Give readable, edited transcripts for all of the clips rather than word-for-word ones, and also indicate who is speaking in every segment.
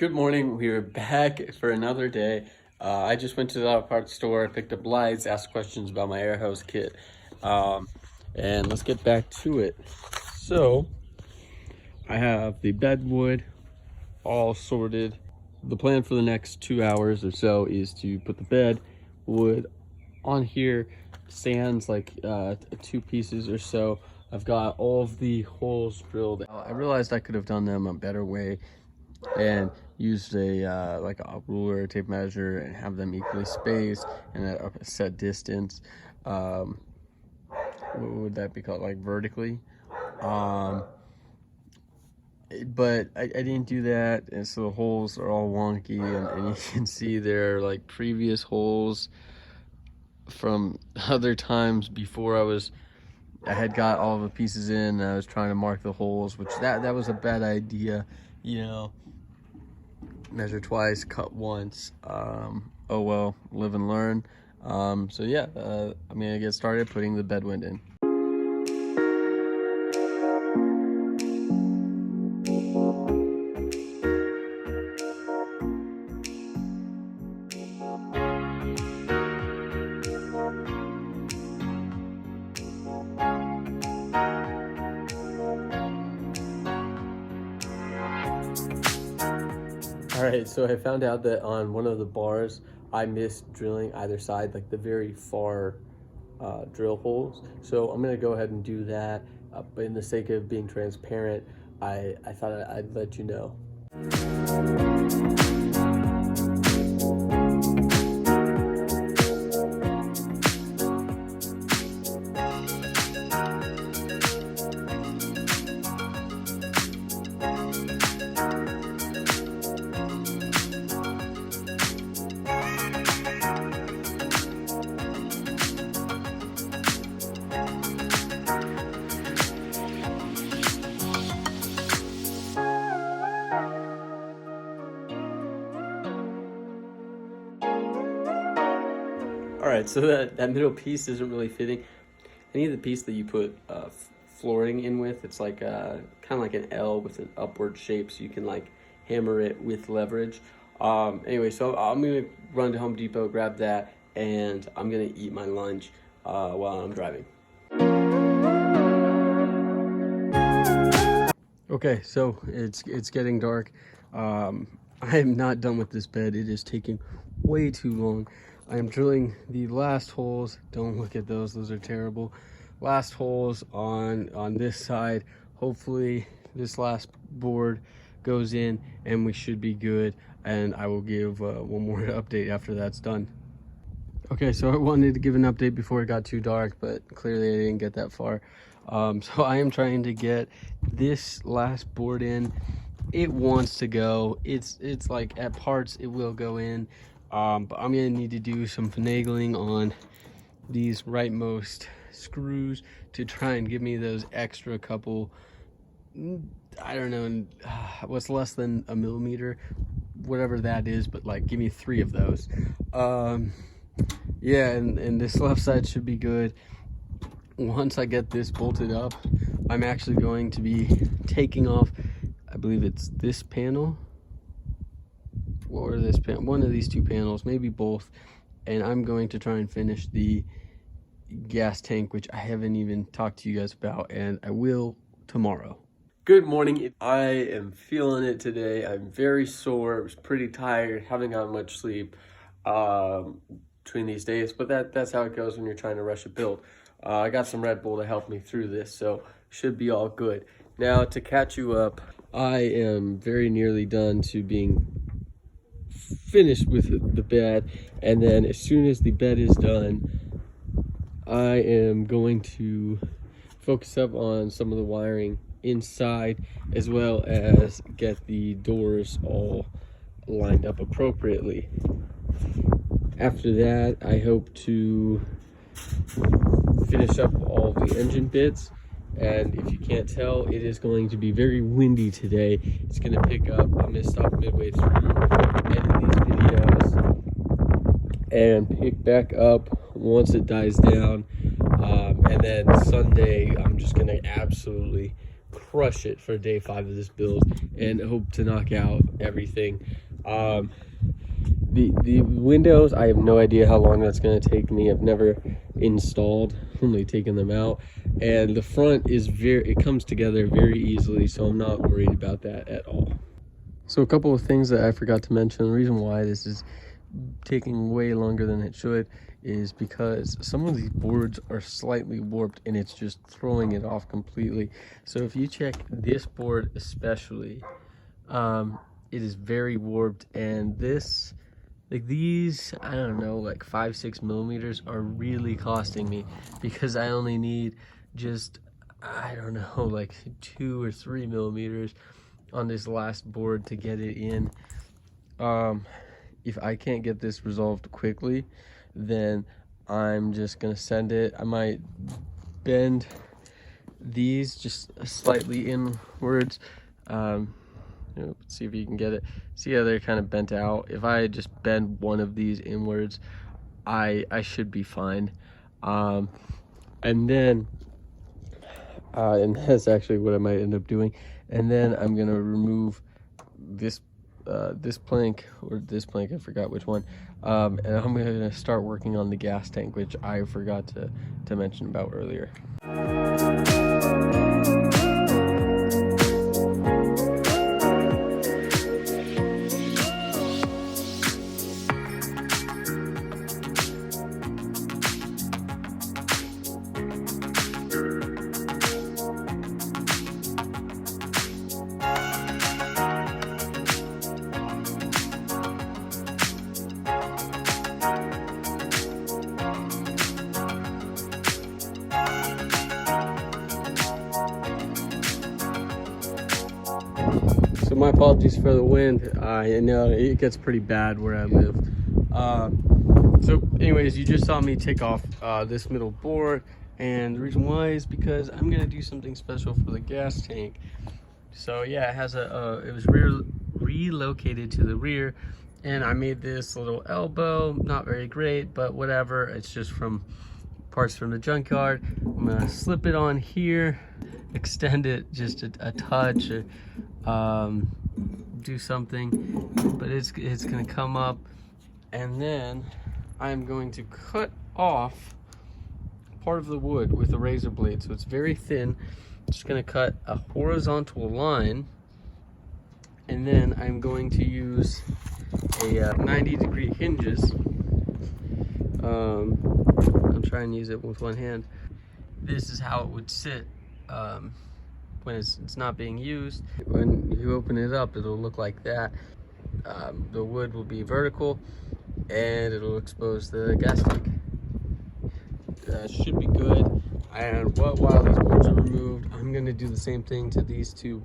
Speaker 1: Good morning. We are back for another day. I just went to the auto parts store, picked up lights, asked questions about my air hose kit, and let's get back to it. So I have the bed wood all sorted. The plan for the next 2 hours or so is to put the bed wood on here, stands like 2 pieces or so. I've got all of the holes drilled. I realized I could have done them a better way and used a like a ruler, tape measure, and have them equally spaced and at a set distance. What would that be called? Like vertically. But I didn't do that, and so the holes are all wonky, and you can see there are like previous holes from other times before I had got all the pieces in, and I was trying to mark the holes, which that was a bad idea, you know. Measure twice, cut once. Oh well, live and learn. So yeah, I'm gonna get started putting the bedwind in. All right, so I found out that on one of the bars, I missed drilling either side, like the very far drill holes. So I'm gonna go ahead and do that. But in the sake of being transparent, I thought I'd let you know. All right, so that middle piece isn't really fitting. I need the piece that you put flooring in with. It's like kind of like an L with an upward shape, so you can like hammer it with leverage. Anyway, so I'm gonna run to Home Depot, grab that, and I'm gonna eat my lunch while I'm driving. Okay, so it's getting dark. I am not done with this bed. It is taking way too long. I am drilling the last holes. Don't look at those are terrible. Last holes on this side. Hopefully this last board goes in and we should be good, and I will give one more update after that's done. Okay, so I wanted to give an update before it got too dark, but clearly I didn't get that far. So I am trying to get this last board in. It wants to go. It's like at parts it will go in. But I'm gonna need to do some finagling on these rightmost screws to try and give me those extra couple, I don't know, what's less than a millimeter, whatever that is, but like give me 3 of those. Yeah, and this left side should be good. Once I get this bolted up, I'm actually going to be taking off, I believe it's this panel, or this panel, one of these 2 panels, maybe both, and I'm going to try and finish the gas tank, which I haven't even talked to you guys about, and I will tomorrow. Good morning. I am feeling it today. I'm very sore. I was pretty tired, haven't gotten much sleep between these days, but that's how it goes when you're trying to rush a build. I got some Red Bull to help me through this, so should be all good. Now, to catch you up, I am very nearly done to being finished with the bed, and then as soon as the bed is done, I am going to focus up on some of the wiring inside, as well as get the doors all lined up appropriately. After that, I hope to finish up all the engine bits. And if you can't tell, it is going to be very windy today. It's going to pick up. I'm going to stop midway through, edit these videos, and pick back up once it dies down. And then Sunday, I'm just going to absolutely crush it for day 5 of this build and hope to knock out everything. The windows, I have no idea how long that's going to take me. I've never installed, only taken them out. And the front is it comes together very easily, so I'm not worried about that at all. So a couple of things that I forgot to mention. The reason why this is taking way longer than it should is because some of these boards are slightly warped and it's just throwing it off completely. So if you check this board especially, it is very warped, and this, like these, I don't know, like 5-6 millimeters are really costing me, because I only need just, I don't know, like 2 or 3 millimeters on this last board to get it in. If I can't get this resolved quickly, then I'm just gonna send it. I might bend these just slightly inwards. Let's see if you can get it. See how they're kind of bent out? If I just bend one of these inwards, I should be fine. And then and that's actually what I might end up doing. And then I'm gonna remove this plank, or this plank, I forgot which one, and I'm gonna start working on the gas tank, which I forgot to mention about earlier. So my apologies for the wind. I know it gets pretty bad where I live. So anyways, you just saw me take off this middle board, and the reason why is because I'm gonna do something special for the gas tank. So yeah, it has it was relocated to the rear, and I made this little elbow, not very great, but whatever. It's just from parts from the junkyard. I'm gonna slip it on here, extend it just a touch, or do something, but it's gonna come up, and then I'm going to cut off part of the wood with a razor blade. So it's very thin. Just gonna cut a horizontal line, and then I'm going to use a 90-degree hinges. I'm trying to use it with one hand. This is how it would sit when it's not being used. When you open it up, it'll look like that. The wood will be vertical, and it'll expose the gas tank. Should be good. And while these boards are removed, I'm going to do the same thing to these two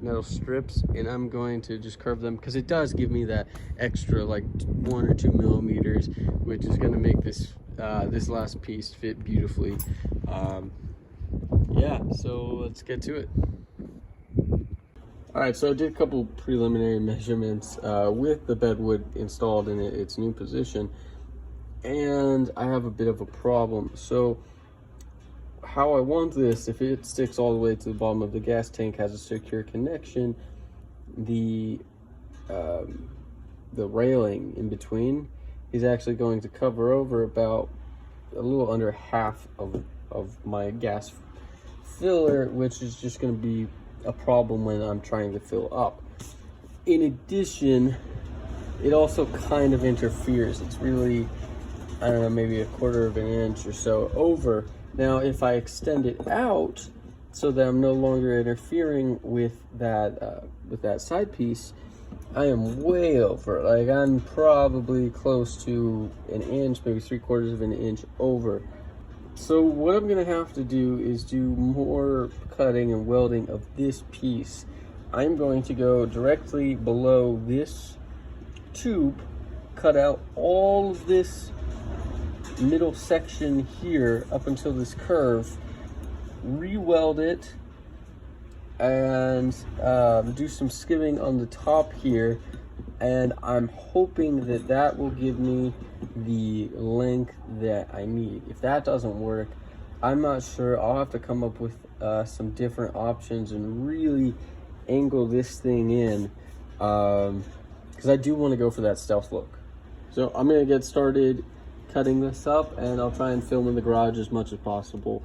Speaker 1: metal strips, and I'm going to just curve them, because it does give me that extra like 1 or 2 millimeters, which is going to make this this last piece fit beautifully. Yeah, so let's get to it. All right, so I did a couple preliminary measurements with the bedwood installed in its new position, and I have a bit of a problem. So how I want this, if it sticks all the way to the bottom of the gas tank, has a secure connection, the railing in between is actually going to cover over about a little under half of my gas filler, which is just going to be a problem when I'm trying to fill up. In addition, it also kind of interferes. It's really, I don't know, maybe 1/4 of an inch or so over. Now, if I extend it out so that I'm no longer interfering with that side piece, I am way over. Like, I'm probably close to an inch, maybe 3/4 of an inch over. So what I'm gonna have to do is do more cutting and welding of this piece. I'm going to go directly below this tube, cut out all of this middle section here up until this curve, re-weld it, and do some skimming on the top here, and I'm hoping that that will give me the length that I need. If that doesn't work, I'm not sure. I'll have to come up with some different options and really angle this thing in, because I do want to go for that stealth look. So I'm gonna get started cutting this up, and I'll try and film in the garage as much as possible.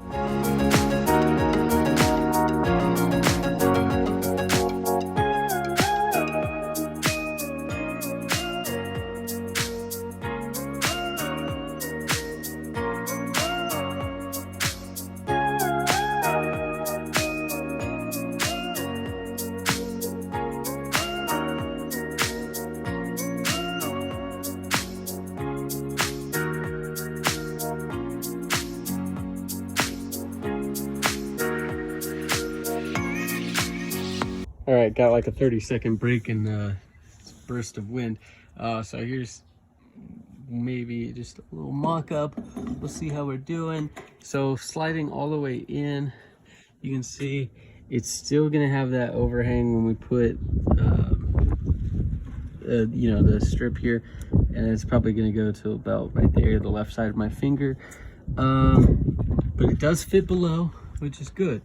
Speaker 1: All right, got like a 30-second break in the burst of wind. So here's maybe just a little mock-up. We'll see how we're doing. So sliding all the way in, you can see it's still gonna have that overhang when we put, you know, the strip here, and it's probably gonna go to about right there, the left side of my finger. But it does fit below, which is good.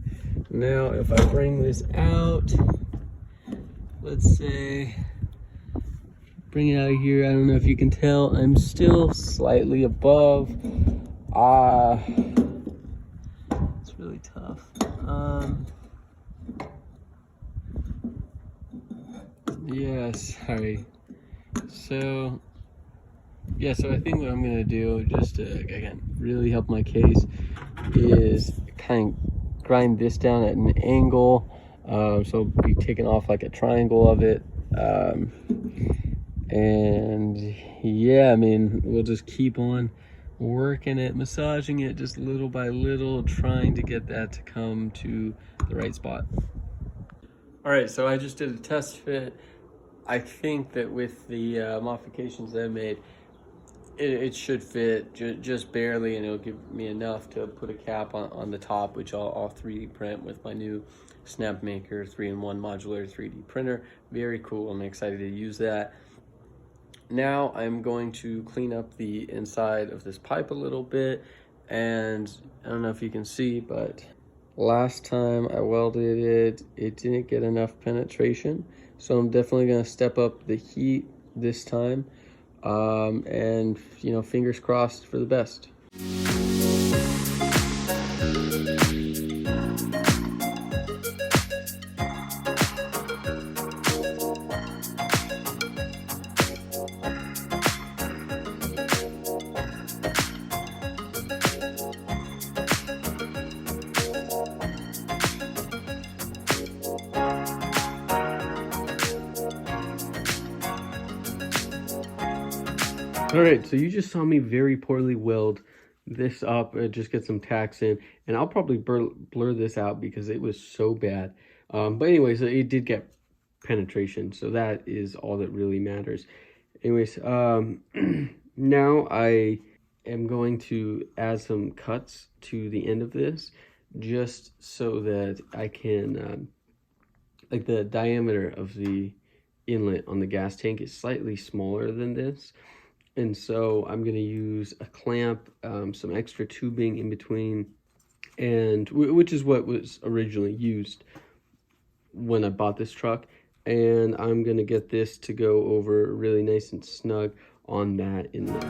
Speaker 1: Now, if I bring this out, let's say, bring it out of here. I don't know if you can tell, I'm still slightly above. It's really tough. Yes, sorry. So, yeah, so I think what I'm gonna do, just to, again, really help my case, is kind of grind this down at an angle. So it'll be taken off like a triangle of it. And yeah, I mean, we'll just keep on working it, massaging it just little by little, trying to get that to come to the right spot. All right, so I just did a test fit. I think that with the modifications that I made, it should fit just barely, and it'll give me enough to put a cap on the top, which I'll 3D print with my new Snapmaker 3-in-1 modular 3D printer. Very cool. I'm excited to use that. Now I'm going to clean up the inside of this pipe a little bit, and I don't know if you can see, but last time I welded it, it didn't get enough penetration. So I'm definitely going to step up the heat this time. And, you know, fingers crossed for the best. All right, so you just saw me very poorly weld this up, just get some tacks in, and I'll probably blur this out because it was so bad. But anyways, it did get penetration, so that is all that really matters. Anyways, now I am going to add some cuts to the end of this, just so that I can, like, the diameter of the inlet on the gas tank is slightly smaller than this. And so I'm going to use a clamp, some extra tubing in between, and which is what was originally used when I bought this truck. And I'm going to get this to go over really nice and snug on that inlet.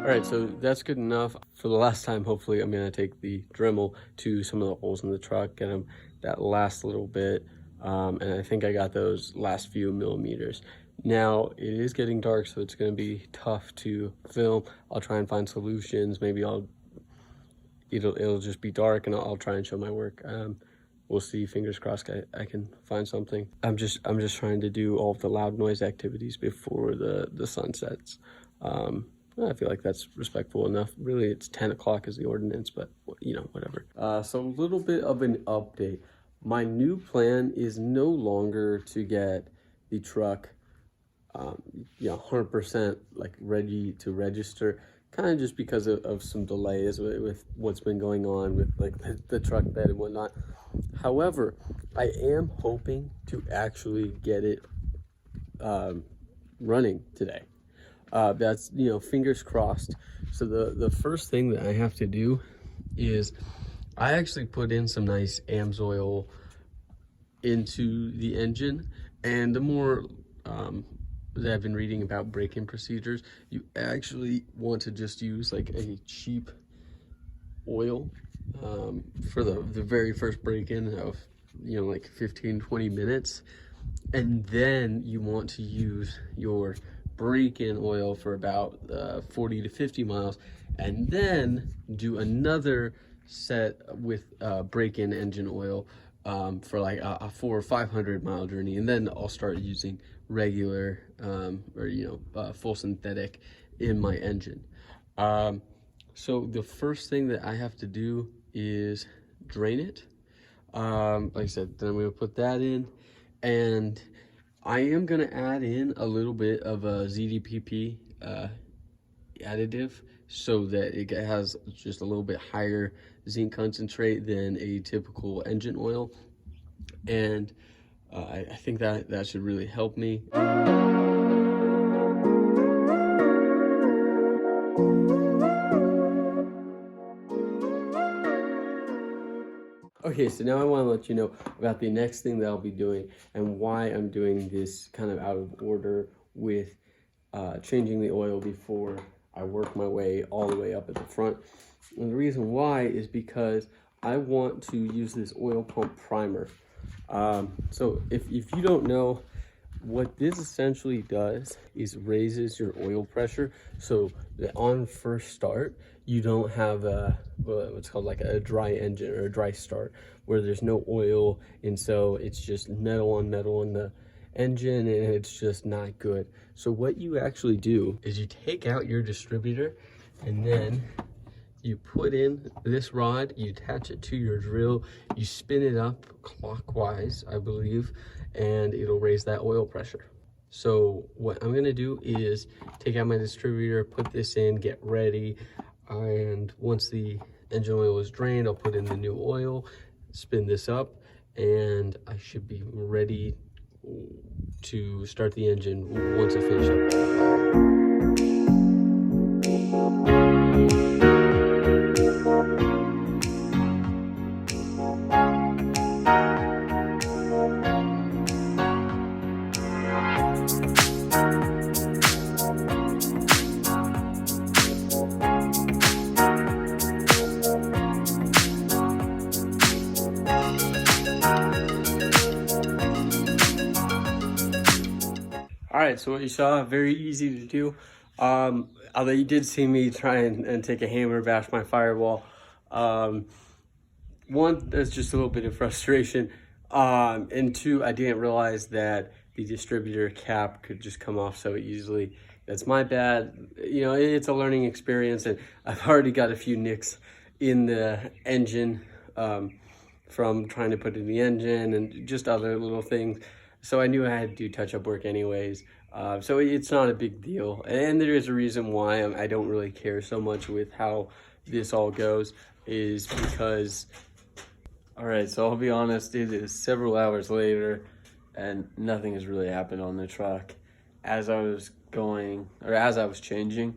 Speaker 1: All right, so that's good enough. For the last time, hopefully, I'm gonna take the Dremel to some of the holes in the truck, get them that last little bit, and I think I got those last few millimeters. Now, it is getting dark, so it's gonna be tough to film. I'll try and find solutions. Maybe it'll just be dark, and I'll try and show my work. we'll see. Fingers crossed I can find something. I'm just trying to do all of the loud noise activities before the sun sets. I feel like that's respectful enough. Really, it's 10 o'clock is the ordinance, but you know, whatever. So a little bit of an update. My new plan is no longer to get the truck, 100% like ready to register, kind of just because of some delays with what's been going on with like the truck bed and whatnot. However, I am hoping to actually get it running today. That's, fingers crossed. So the first thing that I have to do is I actually put in some nice AMSOIL into the engine, and the more that I've been reading about break-in procedures, you actually want to just use like a cheap oil for the very first break-in of like 15-20 minutes, and then you want to use your break-in oil for about 40 to 50 miles, and then do another set with break-in engine oil for like a 400 or 500 mile journey, and then I'll start using regular full synthetic in my engine. So the first thing that I have to do is drain it. Like I said, then I'm going to put that in, and I am going to add in a little bit of a ZDPP additive so that it has just a little bit higher zinc concentrate than a typical engine oil, and I think that should really help me. Okay, so now I want to let you know about the next thing that I'll be doing and why I'm doing this kind of out of order with changing the oil before I work my way all the way up at the front. And the reason why is because I want to use this oil pump primer. So if you don't know, what this essentially does is raises your oil pressure, so that on first start you don't have what's called like a dry engine or a dry start, where there's no oil, and so it's just metal on metal in the engine, and it's just not good. So what you actually do is you take out your distributor, and then you put in this rod, you attach it to your drill, you spin it up clockwise, I believe, and it'll raise that oil pressure. So what I'm gonna do is take out my distributor, put this in, get ready, and once the engine oil is drained, I'll put in the new oil, spin this up, and I should be ready to start the engine once I finish up. All right, so what you saw, very easy to do. Although you did see me try and take a hammer, bash my firewall. One, that's just a little bit of frustration. And two, I didn't realize that the distributor cap could just come off so easily. That's my bad. It's a learning experience, and I've already got a few nicks in the engine from trying to put in the engine and just other little things. So I knew I had to do touch-up work anyways. So it's not a big deal. And there is a reason why I don't really care so much with how this all goes, is because, all right, so I'll be honest, it is several hours later and nothing has really happened on the truck. As I was changing,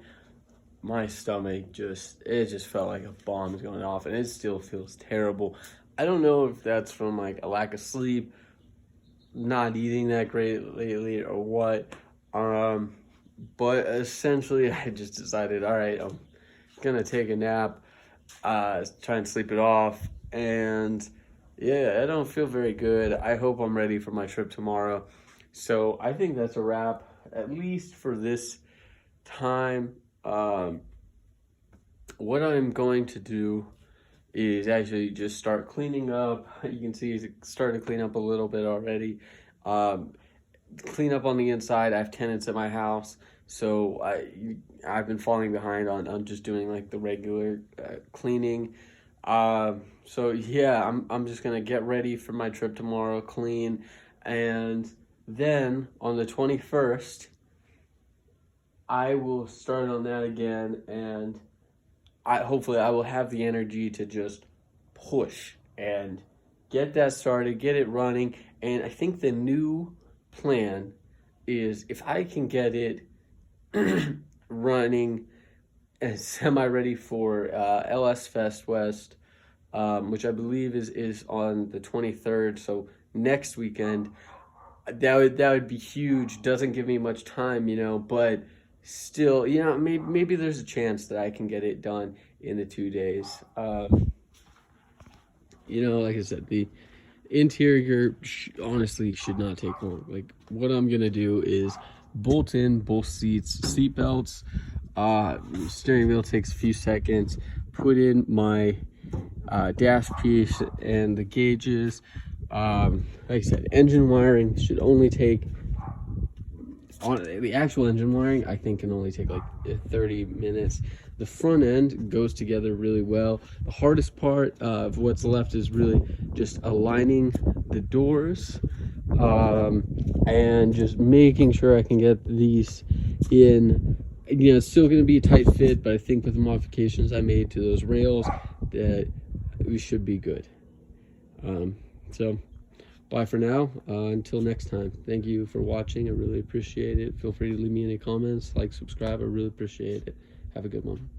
Speaker 1: my stomach just felt like a bomb was going off, and it still feels terrible. I don't know if that's from like a lack of sleep, not eating that great lately, or what, but essentially I just decided, all right, I'm gonna take a nap, try and sleep it off, and yeah, I don't feel very good. I hope I'm ready for my trip tomorrow. So I think that's a wrap, at least for this time. What I'm going to do is actually just start cleaning up. You can see it's starting to clean up a little bit already. Clean up on the inside. I have tenants at my house, so I've been falling behind on just doing like the regular cleaning. So yeah, I'm just gonna get ready for my trip tomorrow, clean, and then on the 21st, I will start on that again, and hopefully I will have the energy to just push and get that started, get it running. And I think the new plan is if I can get it running and semi-ready for LS Fest West, which I believe is on the 23rd, so next weekend. That would be huge. Doesn't give me much time, but still, maybe there's a chance that I can get it done in the 2 days. Like I said, the interior honestly should not take long. Like, what I'm gonna do is bolt in both seat belts. Steering wheel takes a few seconds. Put in my dash piece and the gauges. Like I said, engine wiring should only take, on the actual engine wiring, I think can only take like 30 minutes. The front end goes together really well. The hardest part of what's left is really just aligning the doors, and just making sure I can get these in. It's still going to be a tight fit, but I think with the modifications I made to those rails that we should be good. So bye for now. Until next time. Thank you for watching. I really appreciate it. Feel free to leave me any comments, like, subscribe. I really appreciate it. Have a good one.